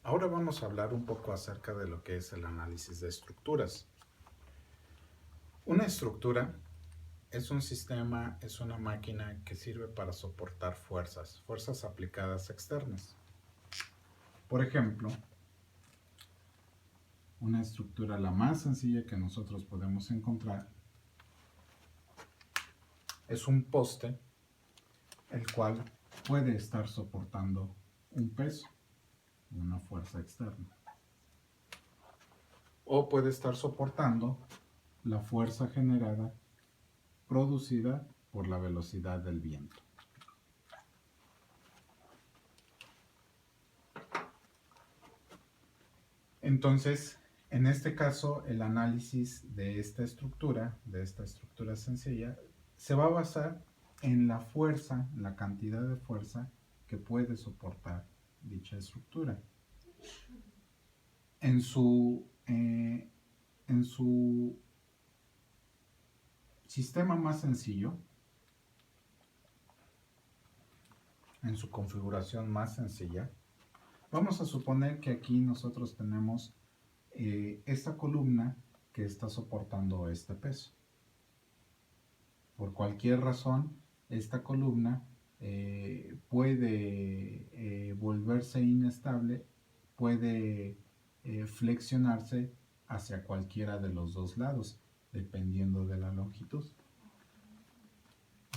Ahora vamos a hablar un poco acerca de lo que es el análisis de estructuras. Una estructura es un sistema, es una máquina que sirve para soportar fuerzas aplicadas externas. Por ejemplo, una estructura la más sencilla que nosotros podemos encontrar es un poste, el cual puede estar soportando un peso, una fuerza externa. O puede estar soportando la fuerza generada producida por la velocidad del viento. Entonces, en este caso, el análisis de esta estructura sencilla, se va a basar en la fuerza, la cantidad de fuerza que puede soportar dicha estructura. En su sistema más sencillo, en su configuración más sencilla, vamos a suponer que aquí nosotros tenemos esta columna que está soportando este peso. Por cualquier razón, esta columna puede volverse inestable, puede flexionarse hacia cualquiera de los dos lados, dependiendo de la longitud,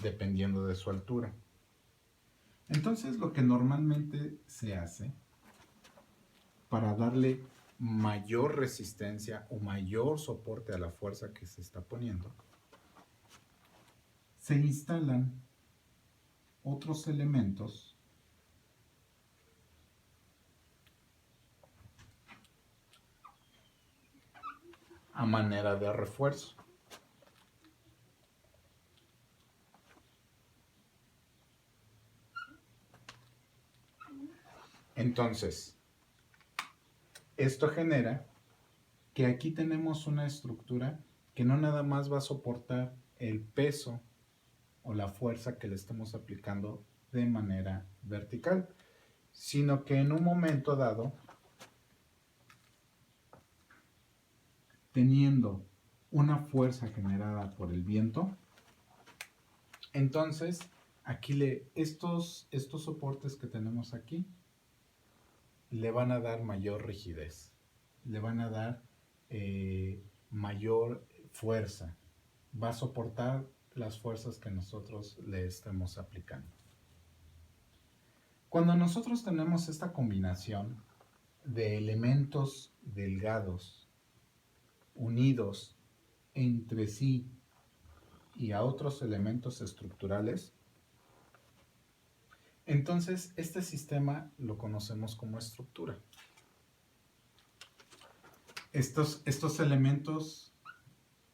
dependiendo de su altura. Entonces, lo que normalmente se hace para darle mayor resistencia o mayor soporte a la fuerza que se está poniendo, se instalan otros elementos a manera de refuerzo. Entonces, esto genera que aquí tenemos una estructura que no nada más va a soportar el peso o la fuerza que le estamos aplicando de manera vertical, sino que en un momento dado, teniendo una fuerza generada por el viento, entonces aquí estos soportes que tenemos aquí le van a dar mayor rigidez, le van a dar mayor fuerza, va a soportar las fuerzas que nosotros le estemos aplicando. Cuando nosotros tenemos esta combinación de elementos delgados unidos entre sí y a otros elementos estructurales, entonces este sistema lo conocemos como estructura. Estos elementos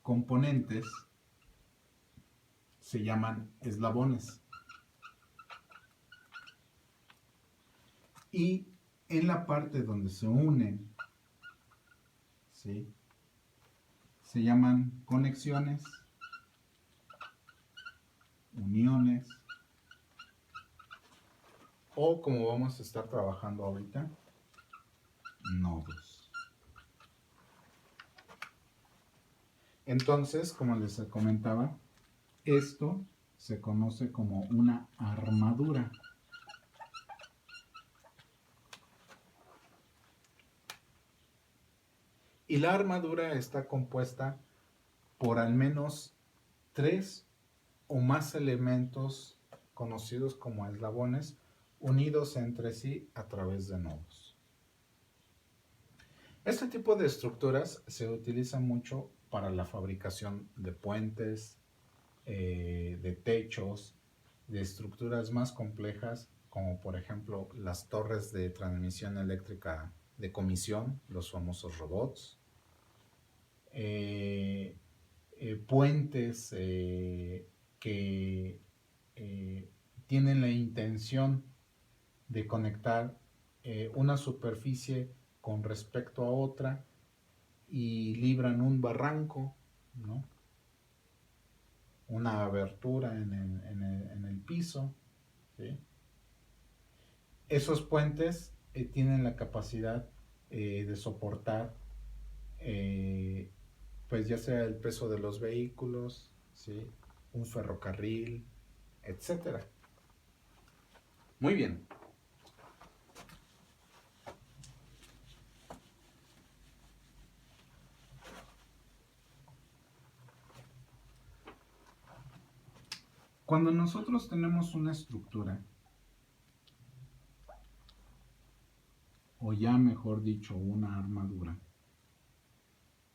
componentes se llaman eslabones. Y en la parte donde se unen, ¿sí?, se llaman conexiones, uniones, o como vamos a estar trabajando ahorita, nodos. Entonces, como les comentaba, esto se conoce como una armadura. Y la armadura está compuesta por al menos 3 o más elementos conocidos como eslabones unidos entre sí a través de nodos. Este tipo de estructuras se utiliza mucho para la fabricación de puentes, de techos, de estructuras más complejas, como por ejemplo las torres de transmisión eléctrica de comisión, los famosos robots, puentes que tienen la intención de conectar una superficie con respecto a otra y libran un barranco, ¿no?, una abertura en el piso, ¿sí? Esos puentes tienen la capacidad de soportar, pues ya sea el peso de los vehículos, ¿sí? Un ferrocarril, etcétera. Muy bien. Cuando nosotros tenemos una estructura, o ya mejor dicho, una armadura,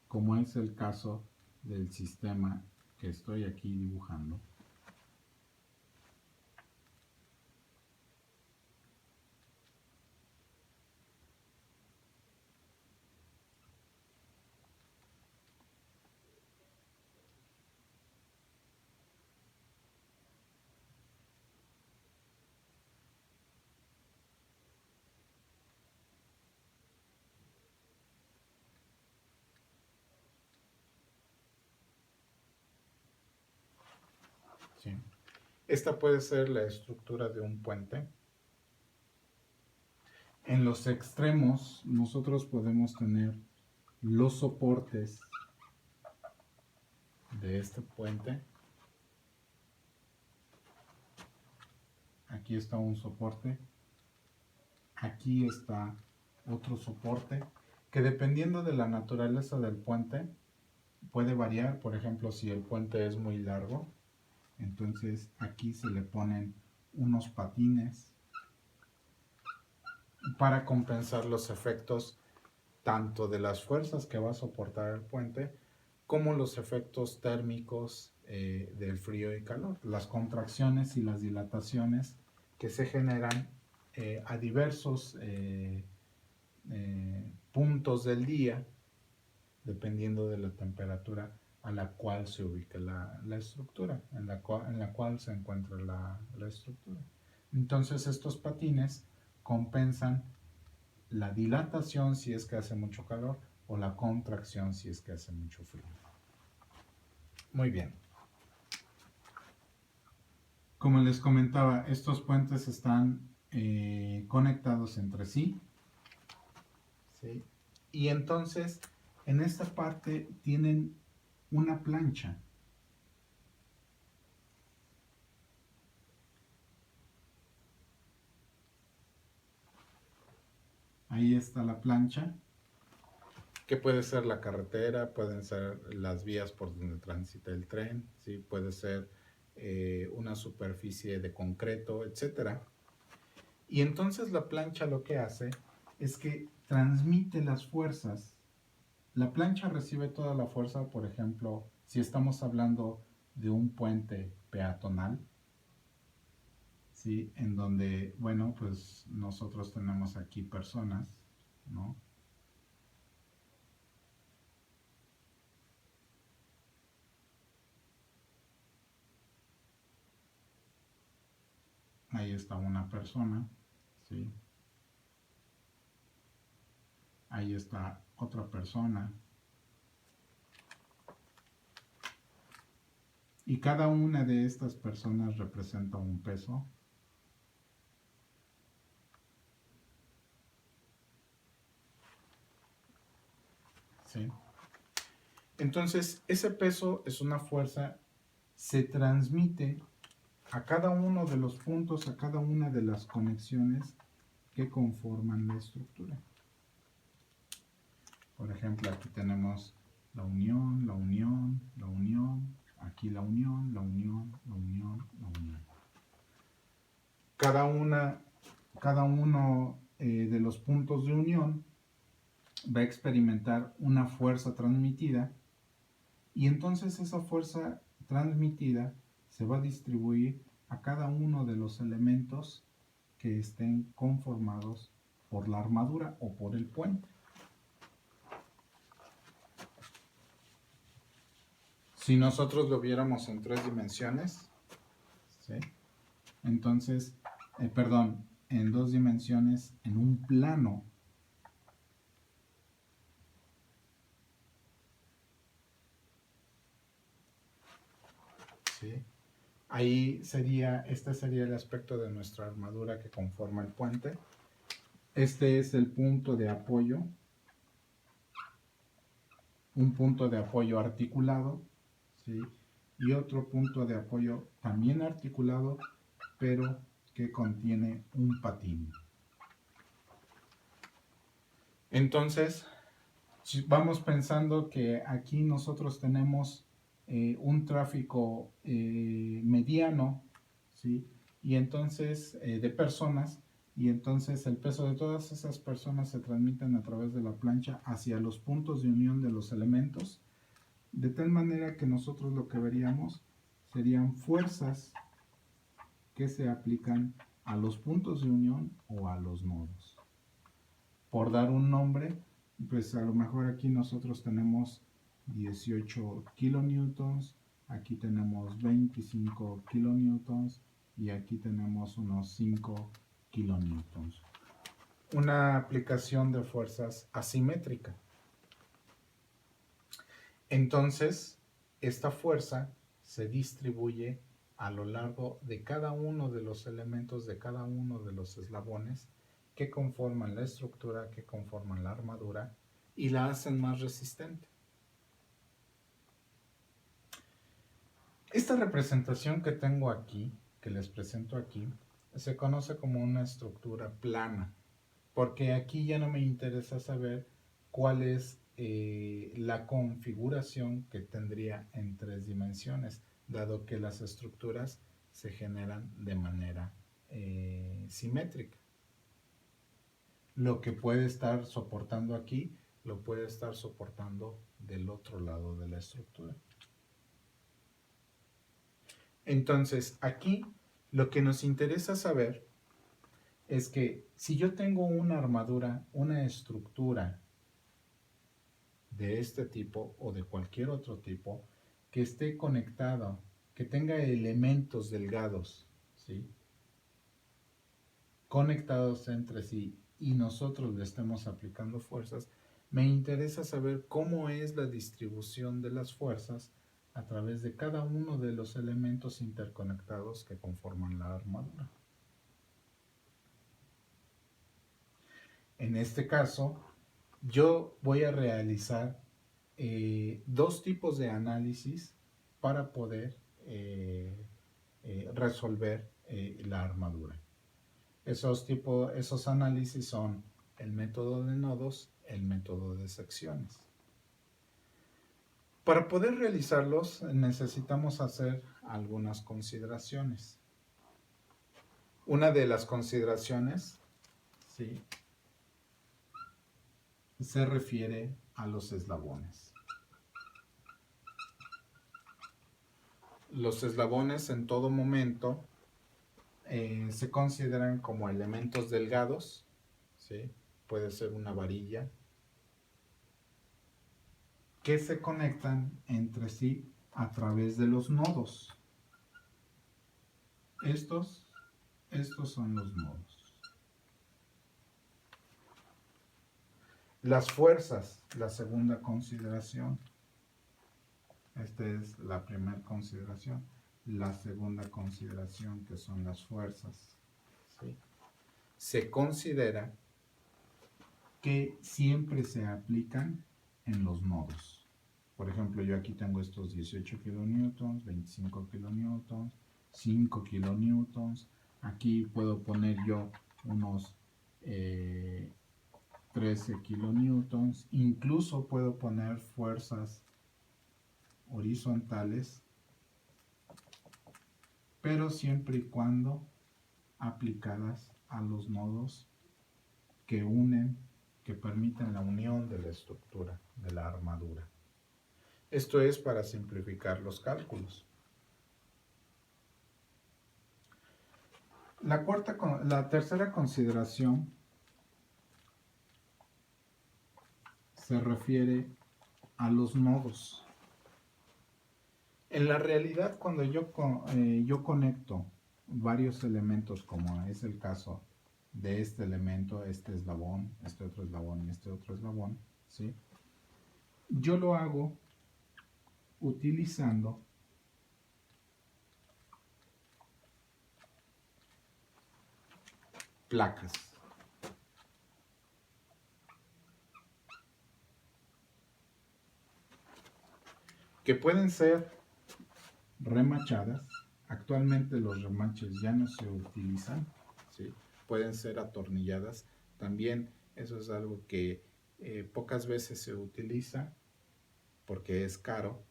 como es el caso del sistema que estoy aquí dibujando, ¿sí? Esta puede ser la estructura de un puente. En los extremos nosotros podemos tener los soportes de este puente. Aquí está un soporte. Aquí está otro soporte que, dependiendo de la naturaleza del puente, puede variar. Por ejemplo, si el puente es muy largo, entonces aquí se le ponen unos patines para compensar los efectos tanto de las fuerzas que va a soportar el puente como los efectos térmicos del frío y calor, las contracciones y las dilataciones que se generan a diversos puntos del día, dependiendo de la temperatura a la cual se ubica la estructura, en la cual se encuentra la estructura. Entonces estos patines compensan la dilatación si es que hace mucho calor o la contracción si es que hace mucho frío. Muy bien. Como les comentaba, estos puentes están conectados entre sí, ¿sí? Y entonces en esta parte tienen una plancha. Ahí está la plancha, que puede ser la carretera, pueden ser las vías por donde transita el tren, ¿sí? Puede ser una superficie de concreto, etc. Y entonces la plancha lo que hace es que transmite las fuerzas. La plancha recibe toda la fuerza, por ejemplo, si estamos hablando de un puente peatonal, ¿sí? En donde, bueno, pues nosotros tenemos aquí personas, ¿no? Ahí está una persona, ¿sí? Ahí está otra persona. Y cada una de estas personas representa un peso. ¿Sí? Entonces, ese peso es una fuerza, se transmite a cada uno de los puntos, a cada una de las conexiones que conforman la estructura. Por ejemplo, aquí tenemos la unión, la unión, la unión, aquí la unión, la unión, la unión, la unión. Cada uno de los puntos de unión va a experimentar una fuerza transmitida, y entonces esa fuerza transmitida se va a distribuir a cada uno de los elementos que estén conformados por la armadura o por el puente. Si nosotros lo viéramos en 3 dimensiones, ¿sí? Entonces, perdón, en 2 dimensiones, en un plano, ¿sí? Ahí sería, este sería el aspecto de nuestra armadura que conforma el puente. Este es el punto de apoyo, un punto de apoyo articulado, ¿sí? Y otro punto de apoyo también articulado, pero que contiene un patín. Entonces, si vamos pensando que aquí nosotros tenemos un tráfico mediano, ¿sí? Y entonces de personas, y entonces el peso de todas esas personas se transmiten a través de la plancha hacia los puntos de unión de los elementos, de tal manera que nosotros lo que veríamos serían fuerzas que se aplican a los puntos de unión o a los nodos. Por dar un nombre, pues a lo mejor aquí nosotros tenemos 18 kilonewtons, aquí tenemos 25 kilonewtons y aquí tenemos unos 5 kilonewtons. Una aplicación de fuerzas asimétrica. Entonces, esta fuerza se distribuye a lo largo de cada uno de los elementos, de cada uno de los eslabones que conforman la estructura, que conforman la armadura y la hacen más resistente. Esta representación que tengo aquí, que les presento aquí, se conoce como una estructura plana, porque aquí ya no me interesa saber cuál es la configuración que tendría en 3 dimensiones, dado que las estructuras se generan de manera simétrica. Lo que puede estar soportando aquí, lo puede estar soportando del otro lado de la estructura. Entonces, aquí lo que nos interesa saber es que si yo tengo una armadura, una estructura de este tipo o de cualquier otro tipo, que esté conectado, que tenga elementos delgados, ¿sí? Conectados entre sí y nosotros le estemos aplicando fuerzas, me interesa saber cómo es la distribución de las fuerzas a través de cada uno de los elementos interconectados que conforman la armadura. En este caso, yo voy a realizar dos tipos de análisis para poder resolver la armadura. Esos análisis son el método de nodos, el método de secciones. Para poder realizarlos necesitamos hacer algunas consideraciones. Una de las consideraciones, ¿sí?, se refiere a los eslabones. Los eslabones en todo momento se consideran como elementos delgados, ¿sí? Puede ser una varilla, que se conectan entre sí a través de los nodos. Estos son los nodos. Las fuerzas, la segunda consideración. Esta es la primera consideración. La segunda consideración, que son las fuerzas, ¿sí?, se considera que siempre se aplican en los nodos. Por ejemplo, yo aquí tengo estos 18 kilonewtons, 25 kilonewtons, 5 kilonewtons. Aquí puedo poner yo unos 13 kilonewtons. Incluso puedo poner fuerzas horizontales, pero siempre y cuando aplicadas a los nodos que unen, que permiten la unión de la estructura, de la armadura. Esto es para simplificar los cálculos. La tercera consideración se refiere a los nodos. En la realidad, cuando yo conecto varios elementos, como es el caso de este elemento, este eslabón, este otro eslabón y este otro eslabón, ¿sí?, yo lo hago utilizando placas. que pueden ser remachadas. Actualmente los remaches ya no se utilizan, ¿sí? Pueden ser atornilladas. También eso es algo que pocas veces se utiliza porque es caro.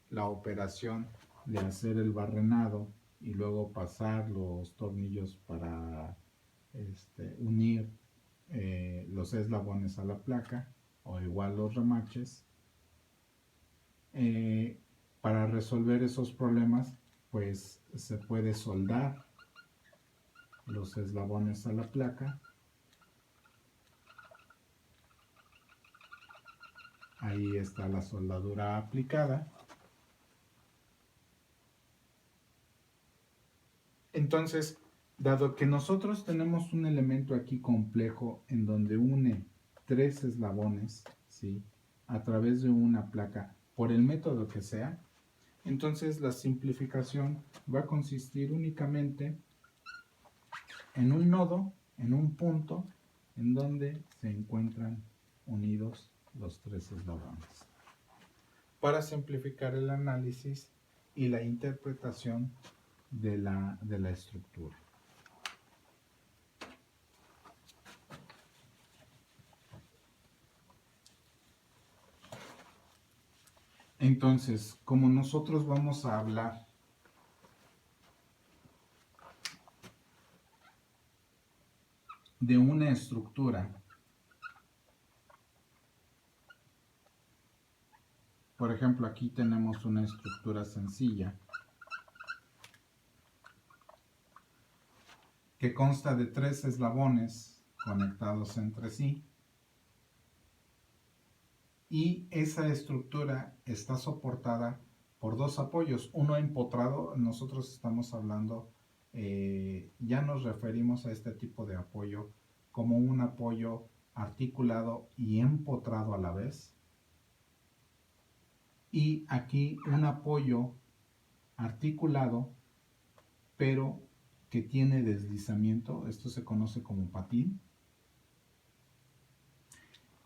La operación de hacer el barrenado y luego pasar los tornillos para unir los eslabones a la placa o igual los remaches. Para resolver esos problemas, pues se puede soldar los eslabones a la placa. Ahí está la soldadura aplicada. Entonces, dado que nosotros tenemos un elemento aquí complejo en donde une tres eslabones, ¿sí?, a través de una placa, por el método que sea, entonces la simplificación va a consistir únicamente en un nodo, en un punto, en donde se encuentran unidos los tres eslabones. Para simplificar el análisis y la interpretación de la estructura. Entonces, como nosotros vamos a hablar de una estructura, por ejemplo, aquí tenemos una estructura sencilla que consta de tres eslabones conectados entre sí, y esa estructura está soportada por dos apoyos, uno empotrado. Nosotros estamos hablando, ya nos referimos a este tipo de apoyo como un apoyo articulado y empotrado a la vez, y aquí un apoyo articulado pero que tiene deslizamiento. Esto se conoce como patín.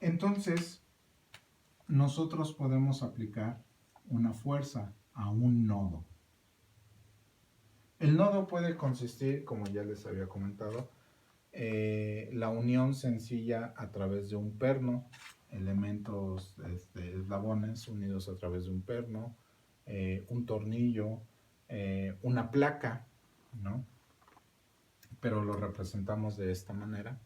Entonces nosotros podemos aplicar una fuerza a un nodo. El nodo puede consistir, como ya les había comentado, la unión sencilla a través de un perno, elementos eslabones unidos a través de un perno, un tornillo, una placa, ¿no? Pero lo representamos de esta manera.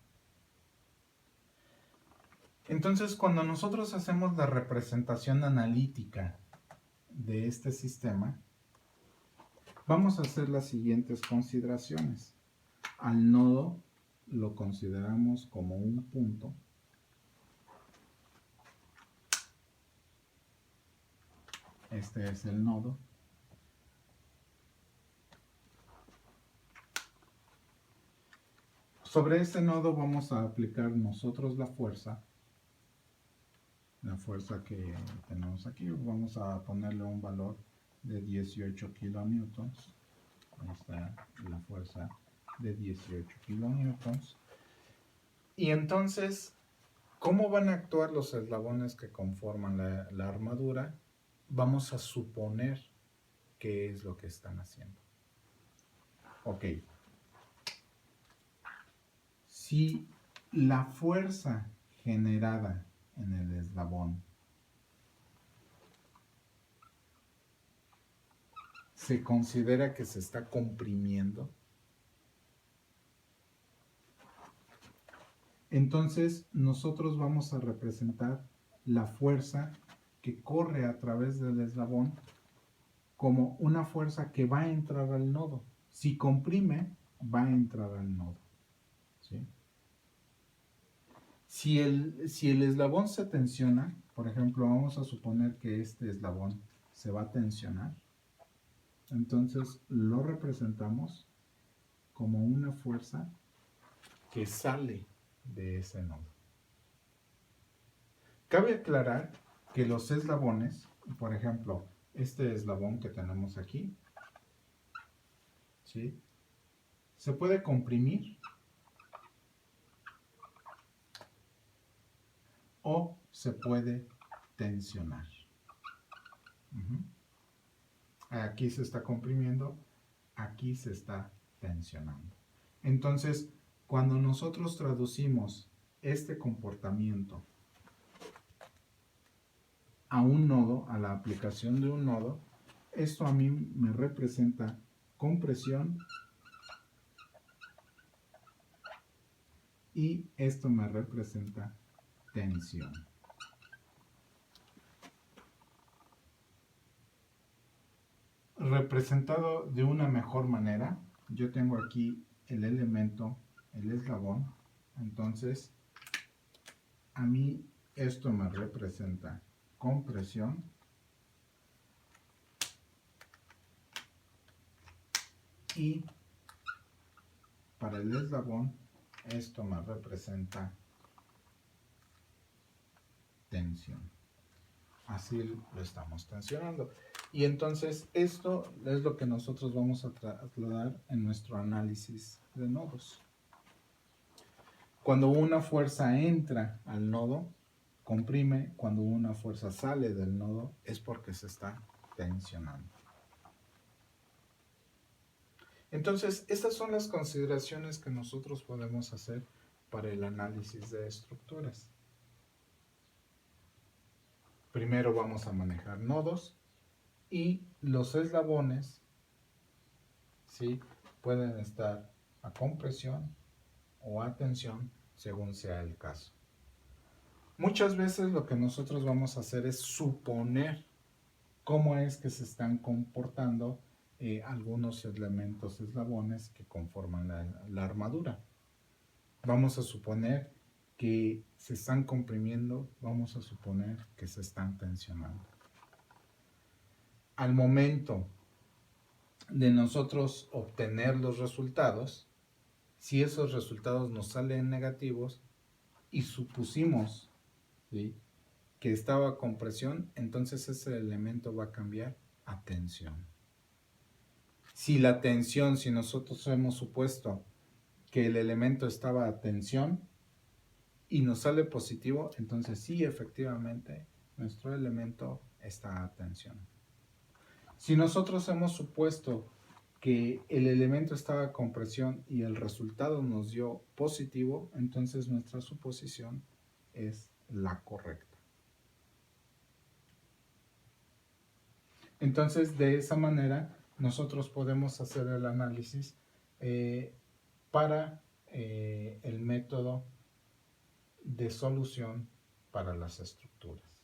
Entonces, cuando nosotros hacemos la representación analítica de este sistema, vamos a hacer las siguientes consideraciones. Al nodo lo consideramos como un punto. Este es el nodo. Sobre este nodo vamos a aplicar nosotros la fuerza que tenemos aquí. Vamos a ponerle un valor de 18 kilonewtons. Ahí está la fuerza de 18 kilonewtons. Y entonces, ¿cómo van a actuar los eslabones que conforman la armadura? Vamos a suponer qué es lo que están haciendo. Ok. Si la fuerza generada en el eslabón se considera que se está comprimiendo, entonces nosotros vamos a representar la fuerza que corre a través del eslabón como una fuerza que va a entrar al nodo. Si comprime, va a entrar al nodo, ¿sí? Si el eslabón se tensiona, por ejemplo, vamos a suponer que este eslabón se va a tensionar, entonces lo representamos como una fuerza que sale de ese nodo. Cabe aclarar que los eslabones, por ejemplo, este eslabón que tenemos aquí, ¿sí?, se puede comprimir o se puede tensionar. Ujú. Aquí se está comprimiendo, aquí se está tensionando. Entonces, cuando nosotros traducimos este comportamiento a un nodo, a la aplicación de un nodo, esto a mí me representa compresión y esto me representa tensión. Representado de una mejor manera, yo tengo aquí el elemento, el eslabón, entonces a mí esto me representa compresión y para el eslabón esto me representa tensión. Así lo estamos tensionando. Y entonces esto es lo que nosotros vamos a trasladar en nuestro análisis de nodos. Cuando una fuerza entra al nodo, comprime. Cuando una fuerza sale del nodo, es porque se está tensionando. Entonces, estas son las consideraciones que nosotros podemos hacer para el análisis de estructuras. Primero vamos a manejar nodos y los eslabones, ¿sí?, pueden estar a compresión o a tensión según sea el caso. Muchas veces lo que nosotros vamos a hacer es suponer cómo es que se están comportando algunos elementos eslabones que conforman la armadura. Vamos a suponer que se están comprimiendo, vamos a suponer que se están tensionando. Al momento de nosotros obtener los resultados, si esos resultados nos salen negativos y supusimos, ¿sí?, que estaba a compresión, entonces ese elemento va a cambiar a tensión. Si la tensión, si nosotros hemos supuesto que el elemento estaba a tensión y nos sale positivo, entonces sí, efectivamente, nuestro elemento está a tensión. Si nosotros hemos supuesto que el elemento estaba a compresión y el resultado nos dio positivo, entonces nuestra suposición es la correcta. Entonces, de esa manera, nosotros podemos hacer el análisis para el método de solución para las estructuras.